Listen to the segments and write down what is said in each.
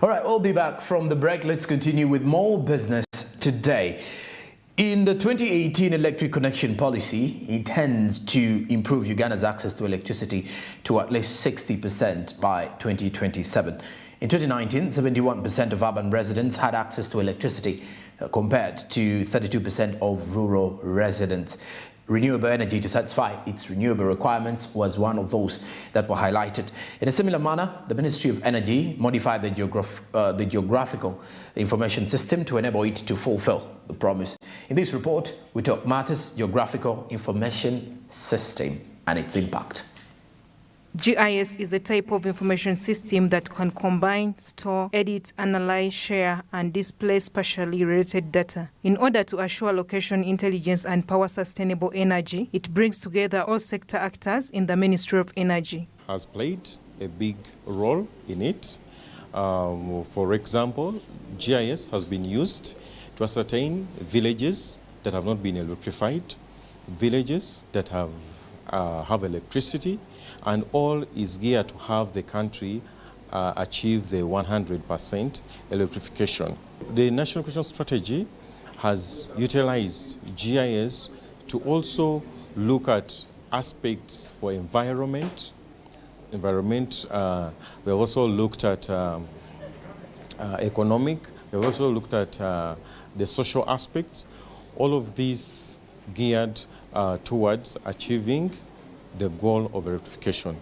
All right, we'll be back from the break. Let's continue with more business today. In the 2018 electric connection policy, it intends to improve Uganda's access to electricity to at least 60% by 2027. In 2019, 71% of urban residents had access to electricity, compared to 32% of rural residents. Renewable energy to satisfy its renewable requirements was one of those that were highlighted. In a similar manner, the Ministry of Energy modified the geographical information system to enable it to fulfill the promise. In this report, we talk matters geographical information system and its impact. GIS is a type of information system that can combine, store, edit, analyze, share, and display spatially related data. In order to assure location intelligence and power sustainable energy, it brings together all sector actors in the Ministry of Energy. Has played a big role in it. For example, GIS has been used to ascertain villages that have not been electrified, villages that have electricity, and all is geared to have the country achieve the 100% electrification. The National Electrification Strategy has utilized GIS to also look at aspects for environment. We have also looked at economic. We have also looked at the social aspects. All of these geared towards achieving the goal of electrification.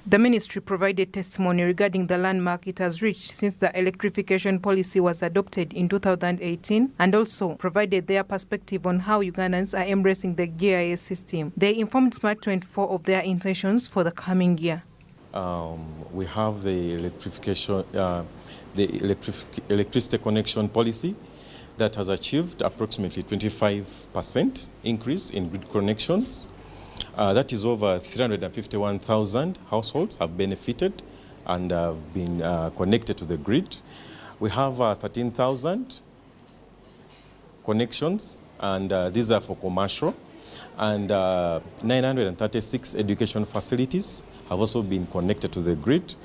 The ministry provided testimony regarding the landmark it has reached since the electrification policy was adopted in 2018, and also provided their perspective on how Ugandans are embracing the GIS system. They informed Smart24 of their intentions for the coming year. We have the electricity connection policy that has achieved approximately 25% increase in grid connections. That is over 351,000 households have benefited and have been connected to the grid. We have 13,000 connections, and these are for commercial, and 936 education facilities have also been connected to the grid.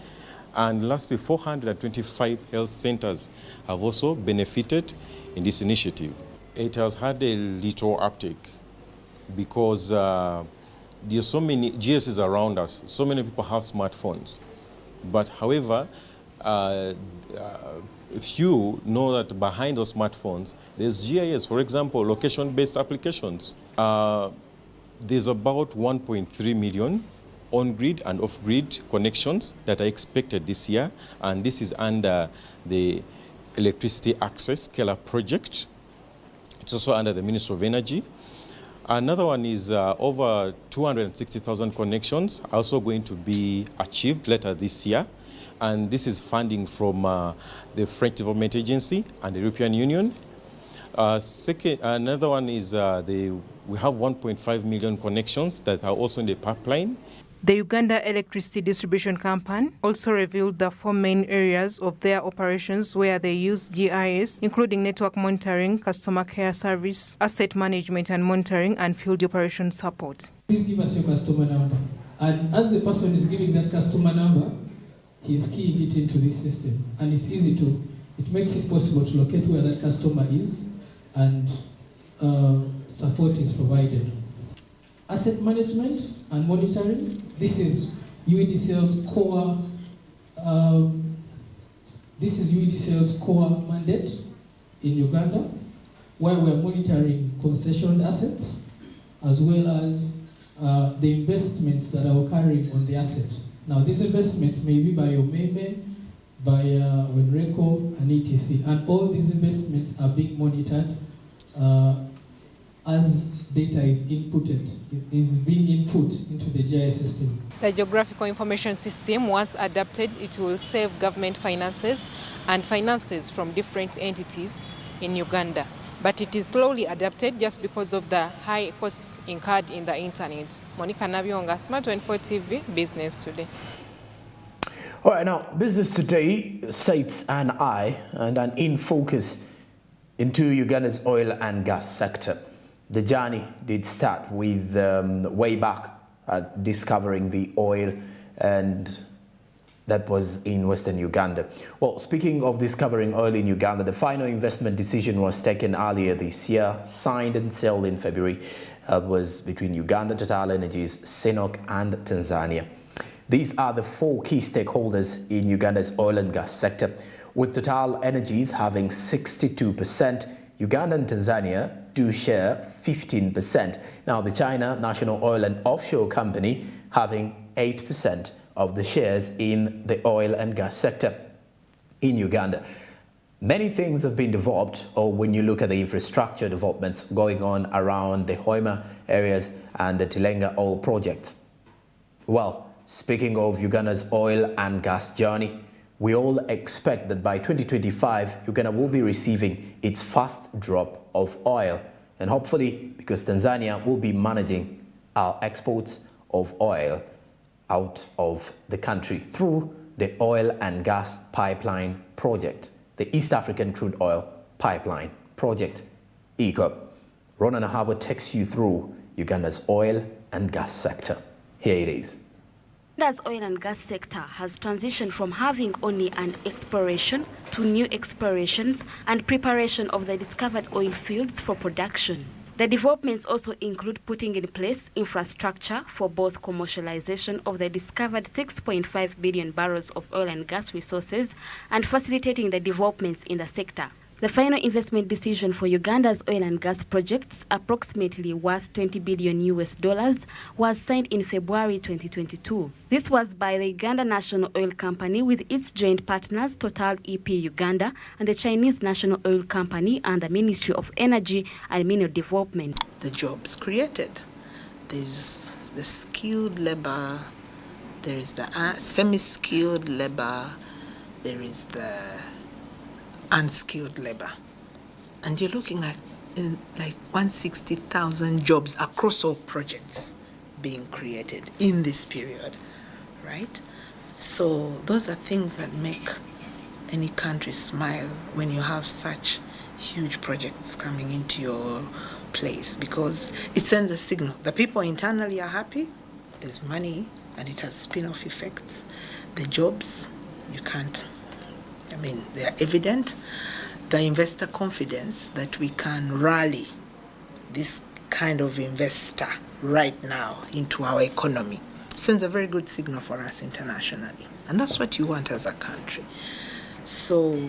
And lastly, 425 health centers have also benefited in this initiative. It has had a little uptake because there's so many GSs around us, so many people have smartphones. But however, if you know that behind those smartphones, there's GIS, for example, location-based applications. There's about 1.3 million on-grid and off-grid connections that are expected this year, and this is under the Electricity Access Scale-Up project. It's also under the Ministry of Energy. Another one is over 260,000 connections also going to be achieved later this year. And this is funding from the French Development Agency and the European Union. Another one is we have 1.5 million connections that are also in the pipeline. The Uganda Electricity Distribution Company also revealed the 4 main areas of their operations where they use GIS, including network monitoring, customer care service, asset management and monitoring, and field operation support. Please give us your customer number. And as the person is giving that customer number, he's keying it into this system. And it's easy it makes it possible to locate where that customer is, and support is provided. Asset management and monitoring. This is UEDCL's core. This is UEDCL's core mandate in Uganda, where we're monitoring concession assets as well as the investments that are occurring on the asset. Now, these investments may be by Omeme, by Wenreco, and ETC, and all these investments are being monitored as data is inputted, is being input into the GIS system. The geographical information system, once adapted, it will save government finances and finances from different entities in Uganda. But it is slowly adapted just because of the high costs incurred in the internet. Monica Nabionga, Smart24 TV, Business Today. All right, now, Business Today sets an eye and an in-focus into Uganda's oil and gas sector. The journey did start with way back at discovering the oil and That was in Western Uganda. Well, speaking of discovering oil in Uganda, the final investment decision was taken earlier this year, signed and sealed in February, was between Uganda, Total Energies, CNOOC and Tanzania. These are the four key stakeholders in Uganda's oil and gas sector, with Total Energies having 62%, Uganda and Tanzania do share 15%. Now, the China National Oil and Offshore Company having 8% of the shares in the oil and gas sector in Uganda. Many things have been developed, or when you look at the infrastructure developments going on around the Hoima areas and the Tilenga oil project. Well, speaking of Uganda's oil and gas journey, we all expect that by 2025, Uganda will be receiving its first drop of oil. And hopefully, because Tanzania will be managing our exports of oil out of the country through the oil and gas pipeline project, the East African Crude Oil Pipeline Project, EACOP. Ronan Ahabo takes you through Uganda's oil and gas sector. Here it is. Uganda's oil and gas sector has transitioned from having only an exploration to new explorations and preparation of the discovered oil fields for production. The developments also include putting in place infrastructure for both commercialization of the discovered 6.5 billion barrels of oil and gas resources and facilitating the developments in the sector. The final investment decision for Uganda's oil and gas projects, approximately worth $20 billion, was signed in February 2022. This was by the Uganda National Oil Company with its joint partners Total EP Uganda and the Chinese National Oil Company and the Ministry of Energy and Mineral Development. The jobs created. There's the skilled labor, there is the semi-skilled labor, there is the unskilled labor, and you're looking at like 160,000 jobs across all projects being created in this period, right? So those are things that make any country smile when you have such huge projects coming into your place, because it sends a signal. The people internally are happy, there's money, and it has spin-off effects. The jobs, they are evident. The investor confidence that we can rally this kind of investor right now into our economy sends a very good signal for us internationally. And that's what you want as a country. So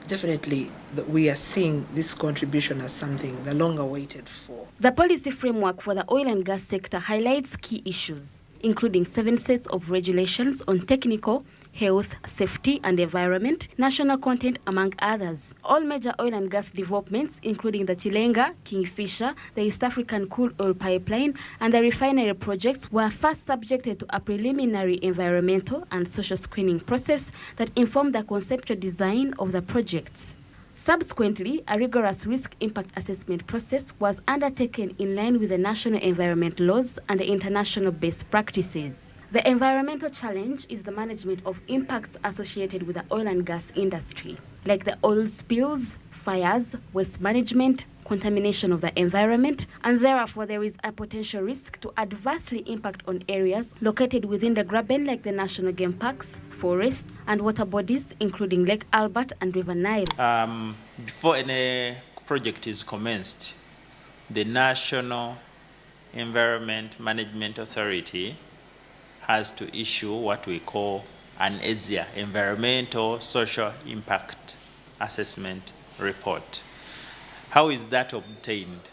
definitely we are seeing this contribution as something the long awaited for. The policy framework for the oil and gas sector highlights key issues, including 7 sets of regulations on technical, health, safety and environment, national content, among others. All major oil and gas developments, including the Tilenga, Kingfisher, the East African Crude Oil Pipeline and the refinery projects, were first subjected to a preliminary environmental and social screening process that informed the conceptual design of the projects. Subsequently, a rigorous risk impact assessment process was undertaken in line with the national environment laws and the international best practices. The environmental challenge is the management of impacts associated with the oil and gas industry, like the oil spills, fires, waste management, contamination of the environment, and therefore there is a potential risk to adversely impact on areas located within the graben like the national game parks, forests, and water bodies, including Lake Albert and River Nile. Before any project is commenced, the National Environment Management Authority has to issue what we call an ESIA, Environmental Social Impact Assessment Report. How is that obtained?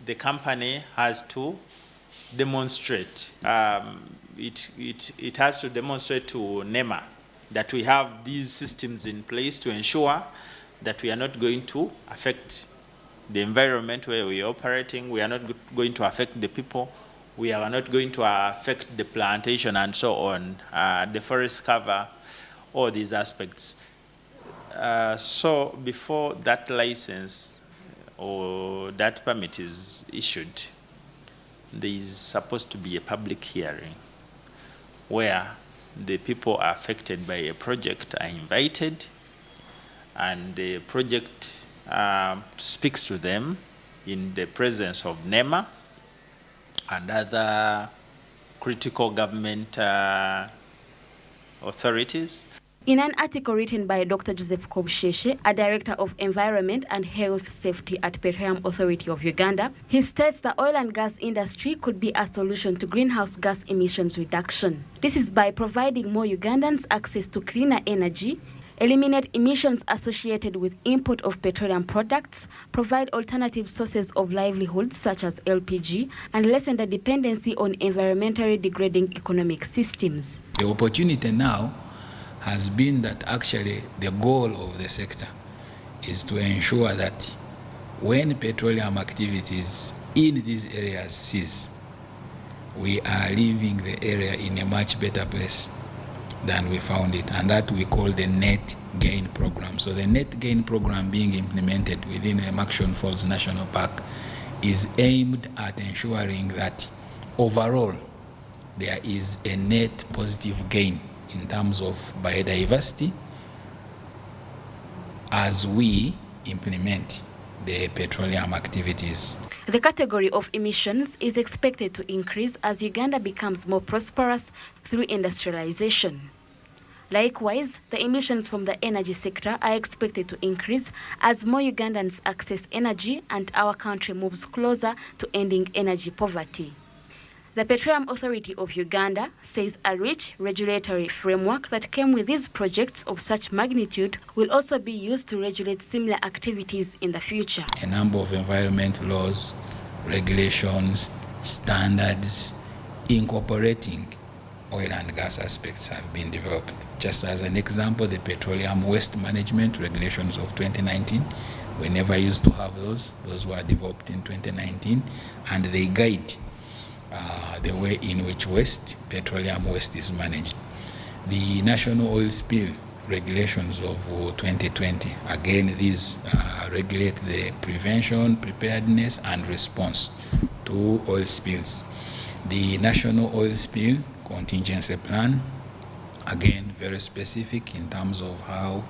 The company has to demonstrate, it has to demonstrate to NEMA that we have these systems in place to ensure that we are not going to affect the environment where we are operating, we are not going to affect the people, we are not going to affect the plantation and so on, the forest cover, all these aspects. So before that license or that permit is issued, there is supposed to be a public hearing where the people affected by a project are invited and the project speaks to them in the presence of NEMA and other critical government authorities. In an article written by Dr. Joseph Kobsheshe, a director of Environment and Health Safety at Petroleum Authority of Uganda, he states the oil and gas industry could be a solution to greenhouse gas emissions reduction. This is by providing more Ugandans access to cleaner energy, eliminate emissions associated with import of petroleum products, provide alternative sources of livelihoods such as LPG, and lessen the dependency on environmentally degrading economic systems. The opportunity now has been that actually the goal of the sector is to ensure that when petroleum activities in these areas cease, we are leaving the area in a much better place than we found it, and that we call the net gain program. So the net gain program being implemented within the Action Falls National Park is aimed at ensuring that overall there is a net positive gain in terms of biodiversity as we implement the petroleum activities. The category of emissions is expected to increase as Uganda becomes more prosperous through industrialization. Likewise, the emissions from the energy sector are expected to increase as more Ugandans access energy and our country moves closer to ending energy poverty. The Petroleum Authority of Uganda says a rich regulatory framework that came with these projects of such magnitude will also be used to regulate similar activities in the future. A number of environmental laws, regulations, standards incorporating oil and gas aspects have been developed. Just as an example, the Petroleum Waste Management Regulations of 2019, we never used to have those. Those were developed in 2019, and they guide the way in which petroleum waste is managed. The National Oil Spill Regulations of 2020, again, these regulate the prevention, preparedness, and response to oil spills. The National Oil Spill Contingency Plan, again, very specific in terms of how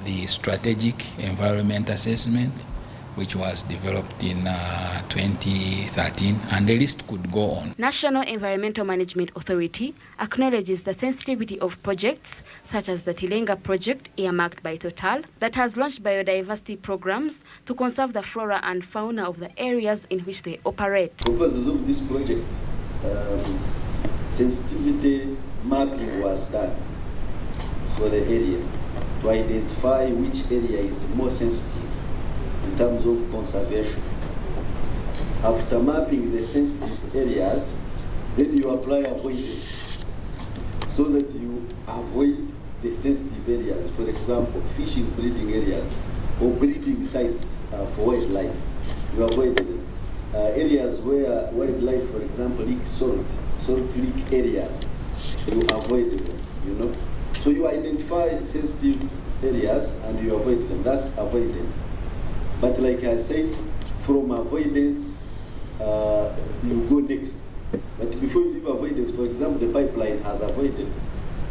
the strategic environment assessment, which was developed in 2013, and the list could go on. National Environmental Management Authority acknowledges the sensitivity of projects such as the Tilenga project earmarked by Total that has launched biodiversity programs to conserve the flora and fauna of the areas in which they operate. Purposes of this project, sensitivity mapping was done for the area to identify which area is more sensitive in terms of conservation. After mapping the sensitive areas, then you apply avoidance so that you avoid the sensitive areas. For example, fishing breeding areas or breeding sites for wildlife. You avoid them. Areas where wildlife, for example, leak salt leak areas, you avoid them, you know. So you identify sensitive areas and you avoid them. That's avoidance. But like I said, from avoidance, you go next. But before you leave avoidance, for example, the pipeline has avoided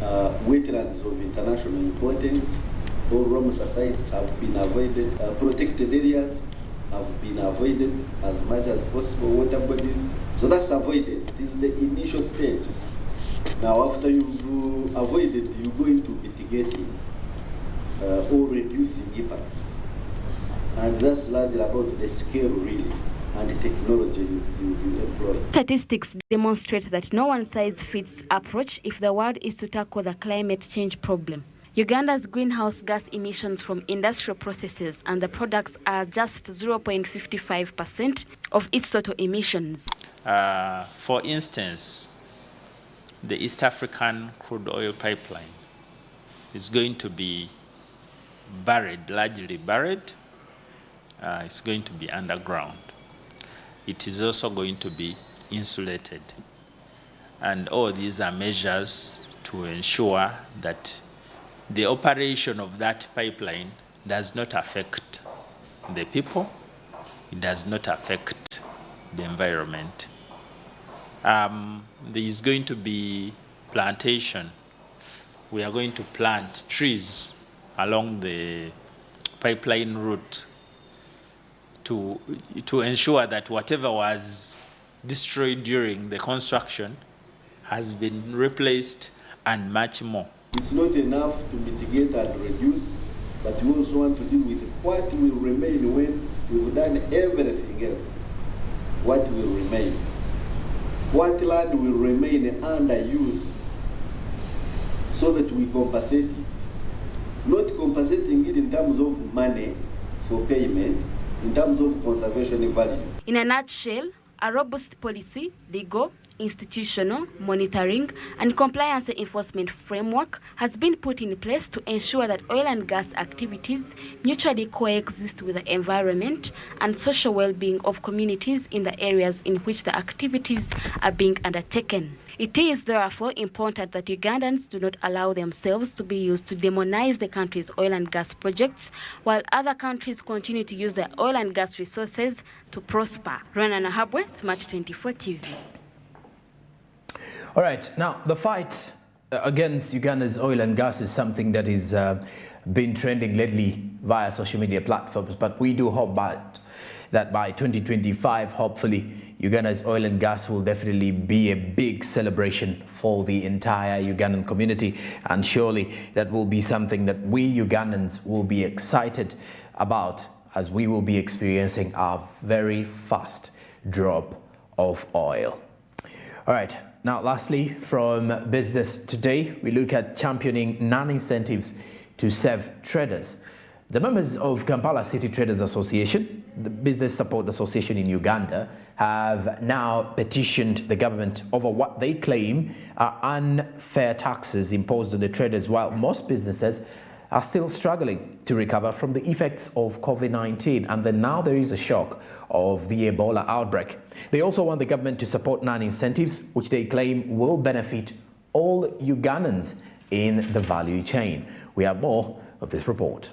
wetlands of international importance, all Ramsar sites have been avoided, protected areas have been avoided as much as possible, water bodies. So that's avoidance. This is the initial stage. Now, after you've avoided, you go into mitigating or reducing impact. And that's largely about the scale, really, and the technology you employ. Statistics demonstrate that no one-size-fits approach if the world is to tackle the climate change problem. Uganda's greenhouse gas emissions from industrial processes and the products are just 0.55% of its total emissions. For instance, the East African crude oil pipeline is going to be largely buried. It's going to be underground. It is also going to be insulated. And all these are measures to ensure that the operation of that pipeline does not affect the people, it does not affect the environment. There is going to be plantation. We are going to plant trees along the pipeline route to ensure that whatever was destroyed during the construction has been replaced and much more. It's not enough to mitigate and reduce, but we also want to deal with what will remain when we've done everything else. What will remain? What land will remain under use so that we compensate it? Not compensating it in terms of money for payment, in terms of conservation value. In a nutshell, a robust policy, legal, institutional, monitoring, and compliance enforcement framework has been put in place to ensure that oil and gas activities mutually coexist with the environment and social well-being of communities in the areas in which the activities are being undertaken. It is therefore important that Ugandans do not allow themselves to be used to demonize the country's oil and gas projects, while other countries continue to use their oil and gas resources to prosper. Rana Nahabwe, Smart 24 TV. All right, now the fight against Uganda's oil and gas is something that is been trending lately via social media platforms, but we do hope that by 2025, hopefully, Uganda's oil and gas will definitely be a big celebration for the entire Ugandan community, and surely that will be something that we Ugandans will be excited about, as we will be experiencing our very fast drop of oil. All right. Now, lastly, from Business Today, we look at championing non-incentives to serve traders. The members of Kampala City Traders Association, the Business Support Association in Uganda, have now petitioned the government over what they claim are unfair taxes imposed on the traders, while most businesses are still struggling to recover from the effects of COVID-19, and then now there is a shock of the Ebola outbreak. They also want the government to support non-incentives, which they claim will benefit all Ugandans in the value chain. We have more of this report.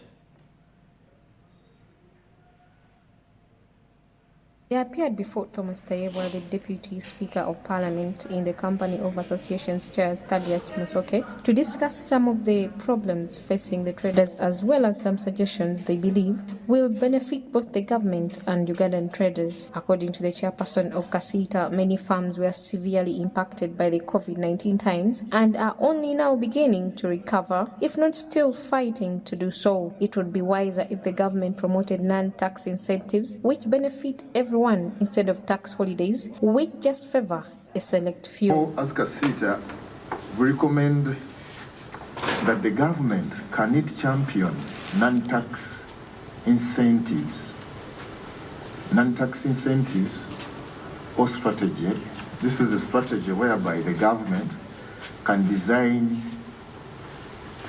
They appeared before Thomas Tayebwa, the Deputy Speaker of Parliament, in the company of Association's Chairs Thaddeus Musoke, to discuss some of the problems facing the traders, as well as some suggestions they believe will benefit both the government and Ugandan traders. According to the chairperson of Kasita, many farms were severely impacted by the COVID-19 times and are only now beginning to recover, if not still fighting to do so. It would be wiser if the government promoted non-tax incentives which benefit everyone instead of tax holidays, which just favor a select few. As Kasita, we recommend that the government can champion non-tax incentives. Non-tax incentives or strategy. This is a strategy whereby the government can design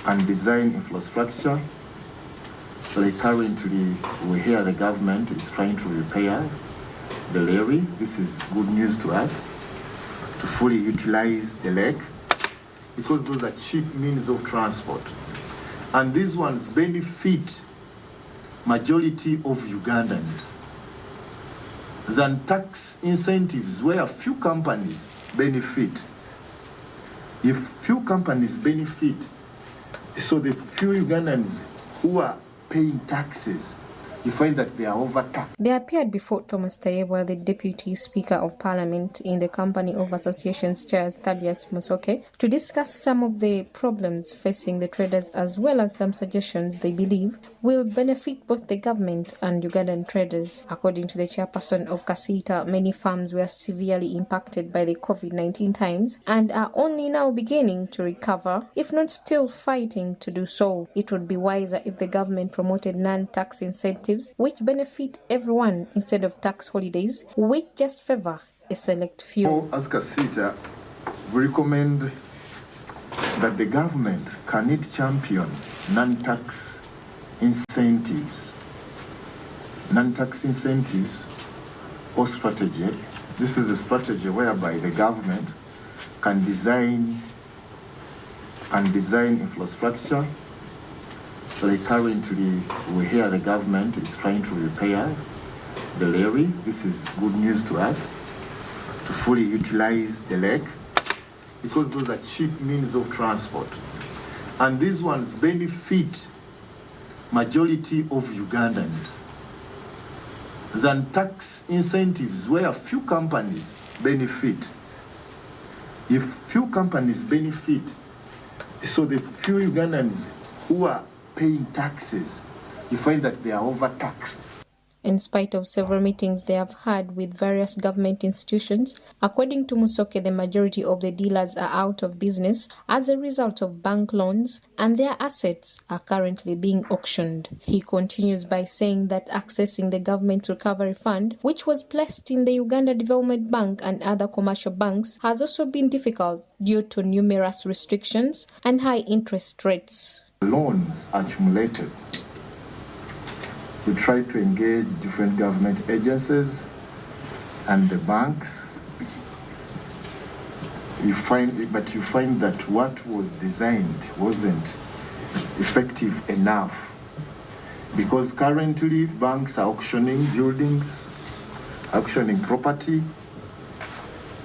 infrastructure. So like currently, we hear the government is trying to repair the levee. This is good news to us, to fully utilize the lake, because those are cheap means of transport. And these ones benefit majority of Ugandans than tax incentives where few companies benefit. If few companies benefit, so the few Ugandans who are paying taxes, you find that they are overtaxed. They appeared before Thomas Tayebwa, the Deputy Speaker of Parliament, in the company of Association's Chairs Thaddeus Musoke, to discuss some of the problems facing the traders, as well as some suggestions they believe will benefit both the government and Ugandan traders. According to the chairperson of Kasita, many farms were severely impacted by the COVID-19 times and are only now beginning to recover, if not still fighting to do so. It would be wiser if the government promoted non-tax incentives which benefit everyone instead of tax holidays, which just favor a select few. As Kasita, we recommend that the government can champion non-tax incentives. Non-tax incentives or strategy. This is a strategy whereby the government can design infrastructure. So like currently, we hear the government is trying to repair the levee. This is good news to us, to fully utilize the lake, because those are cheap means of transport. And these ones benefit majority of Ugandans than tax incentives where few companies benefit. If few companies benefit, So the few Ugandans who are paying taxes, you find that they are overtaxed. In spite of several meetings they have had with various government institutions, according to Musoke, the majority of the dealers are out of business as a result of bank loans, and their assets are currently being auctioned. He continues by saying that accessing the government recovery fund, which was placed in the Uganda Development Bank and other commercial banks, has also been difficult due to numerous restrictions and high interest rates. Loans accumulated. We try to engage different government agencies and the banks. You find that what was designed wasn't effective enough, because currently banks are auctioning buildings, auctioning property,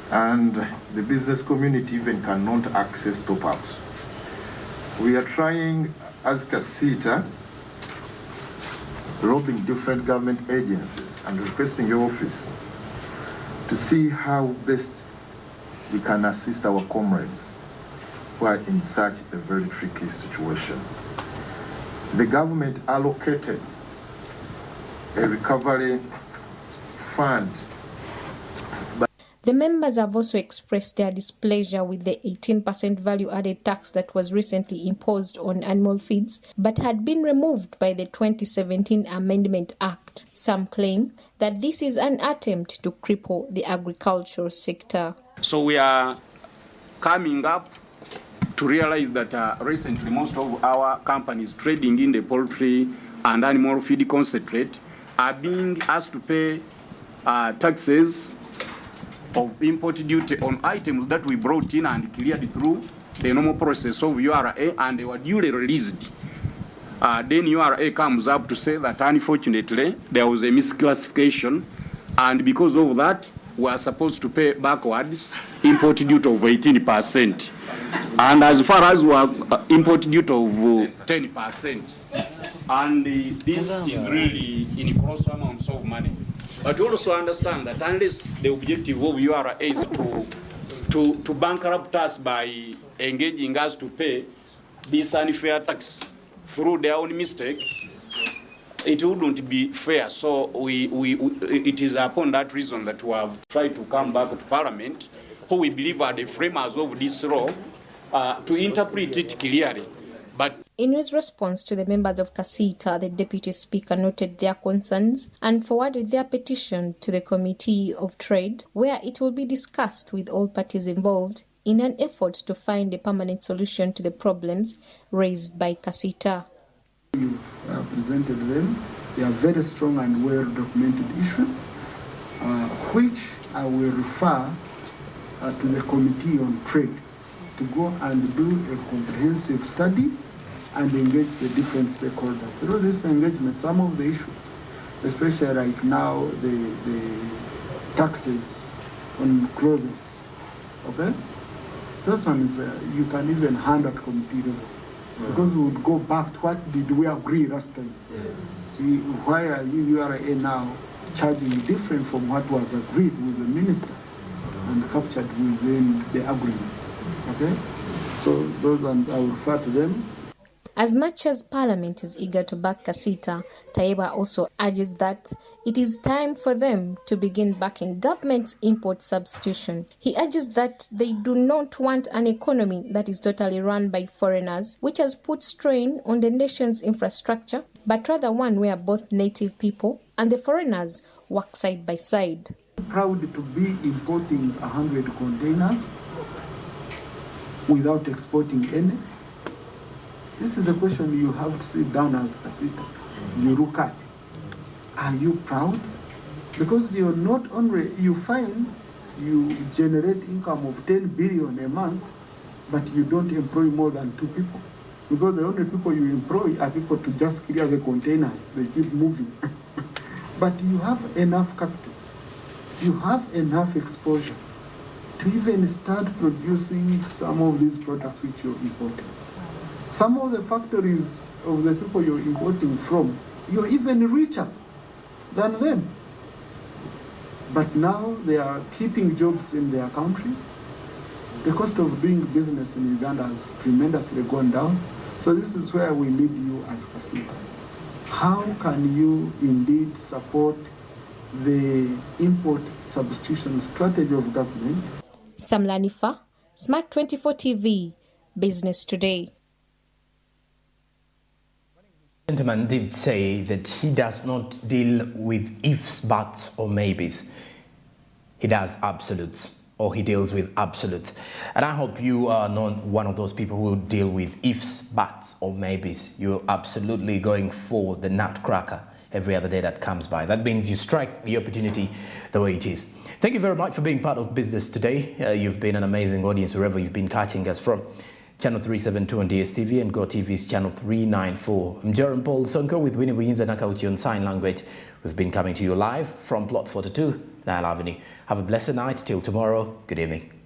and the business community even cannot access top-ups. We are trying, as Kasita, lobbying different government agencies and requesting your office to see how best we can assist our comrades who are in such a very tricky situation. The government allocated a recovery fund. The members have also expressed their displeasure with the 18% value-added tax that was recently imposed on animal feeds but had been removed by the 2017 Amendment Act. Some claim that this is an attempt to cripple the agricultural sector. So we are coming up to realize that recently most of our companies trading in the poultry and animal feed concentrate are being asked to pay taxes of import duty on items that we brought in and cleared through the normal process of URA, and they were duly released. Then URA comes up to say that unfortunately there was a misclassification, and because of that we are supposed to pay backwards import duty of 18%. And as far as we are import duty of 10%. And this is really in gross amounts of money. But you also understand that unless the objective of URA is to bankrupt us by engaging us to pay this unfair tax through their own mistake, it wouldn't be fair. So it is upon that reason that we have tried to come back to Parliament, who we believe are the framers of this law, to interpret it clearly. But in his response to the members of Kasita, the Deputy Speaker noted their concerns and forwarded their petition to the Committee of Trade, where it will be discussed with all parties involved in an effort to find a permanent solution to the problems raised by Kasita. You presented them. They are very strong and well-documented issues, which I will refer to the Committee on Trade to go and do a comprehensive study and engage the different stakeholders. Through this engagement, some of the issues, especially right now, the taxes on clothes, okay? Those ones you can even hand at committee level. Because we would go back to what did we agree last time. Yes. Why are URA now charging different from what was agreed with the minister and captured within the agreement? Okay? So those ones I will refer to them. As much as Parliament is eager to back Kasita, Tayeba also urges that it is time for them to begin backing government's import substitution. He urges that they do not want an economy that is totally run by foreigners, which has put strain on the nation's infrastructure, but rather one where both native people and the foreigners work side by side. Proud to be importing 100 containers without exporting any. This is a question you have to sit down as Kasita. You look at. Are you proud? Because you're not only, you find you generate income of 10 billion a month, but you don't employ more than 2 people. Because the only people you employ are people to just clear the containers. They keep moving. But you have enough capital. You have enough exposure to even start producing some of these products which you're importing. Some of the factories of the people you're importing from, you're even richer than them. But now they are keeping jobs in their country. the cost of doing business in Uganda has tremendously gone down. So this is where we need you as Kasipa. How can you indeed support the import substitution strategy of government? Sam Lanifa, Smart 24 TV, Business Today. The gentleman did say that he does not deal with ifs, buts, or maybes. He does absolutes, or he deals with absolutes. And I hope you are not one of those people who deal with ifs, buts, or maybes. You're absolutely going for the nutcracker every other day that comes by. That means you strike the opportunity the way it is. Thank you very much for being part of Business Today. You've been an amazing audience wherever you've been catching us from. Channel 372 on DSTV and GoTV's Channel 394. I'm Jerome Paul Sonko with Winnie Wiyinza Nakauchi on sign language. We've been coming to you live from Plot 42, Nile Avenue. Have a blessed night. Till tomorrow. Good evening.